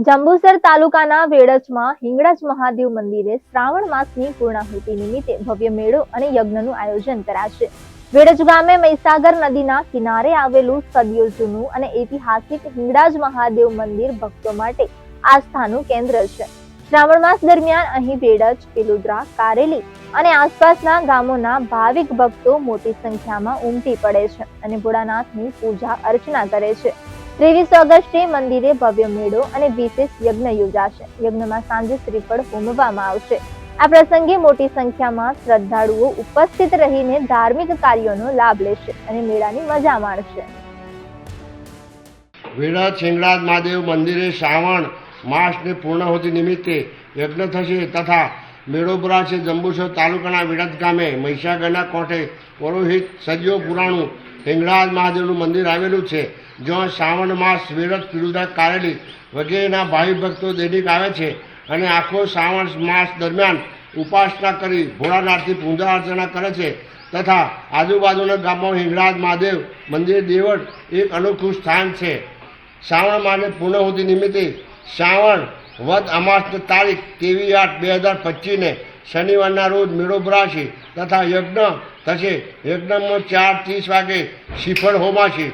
જંબુસર તાલુકાના વેડજમાં હિંગળાજ મહાદેવ મંદિરે શ્રાવણ માસની પૂર્ણાહુતિ નિમિત્તે ભવ્ય મેળો અને યજ્ઞનું આયોજન કરાશે। વેડજ ગામે મહીસાગર નદીના કિનારે આવેલું સદીઓ જૂનું અને ઐતિહાસિક હિંગળાજ મહાદેવ મંદિર ભક્તો માટે આસ્થાનું કેન્દ્ર છે। શ્રાવણ માસ દરમિયાન અહીં વેડજ, પેલુદ્રા, કારેલી અને આસપાસના ગામોના ભાવિક ભક્તો મોટી સંખ્યામાં ઉમટી પડે છે અને ભોળાનાથની પૂજા અર્ચના કરે છે। 23 ઓગસ્ટે મંદિરે ભવ્ય મેળો અને વિશેષ યજ્ઞ યોજાશે। યજ્ઞમાં સાંજે શ્રીફળ હોમવામાં આવશે। આ પ્રસંગે મોટી સંખ્યામાં શ્રદ્ધાળુઓ ઉપસ્થિત રહીને ધાર્મિક કાર્યોનો લાભ લેશે અને મેળાની મજા માણશે। વેડજ હિંગળાજ મહાદેવ મંદિરે શ્રાવણ માસની પૂર્ણાહુતિ નિમિત્તે યજ્ઞ થશે તથા મેળો ભરાશે। જંબુસર તાલુકાના વેડજ ગામે મહીસાગરના કોઠે પુરોહિત સદીઓ પુરાણું હિંગળાજ મહાદેવનું મંદિર આવેલું છે, જ્યાં શ્રાવણ માસ વેડજ, પેલુદ્રા, કારેલી વગેરેના ભાવિ ભક્તો દૈનિક આવે છે અને આખો શ્રાવણ માસ દરમિયાન ઉપાસના કરી ભોળાનાથની પૂજા અર્ચના કરે છે તથા આજુબાજુના ગામમાં હિંગળાજ મહાદેવ મંદિર દેવળ એક અનોખું સ્થાન છે। શ્રાવણ માસની પૂર્ણાહુતિ નિમિત્તે શ્રાવણ વદ અમાસની તારીખ 23/8/2025ને શનિવારના રોજ મેળો ભરાશે તથા યજ્ઞ થશે। યજ્ઞમાં 4:30 વાગે શ્રીફળ હોમાશે।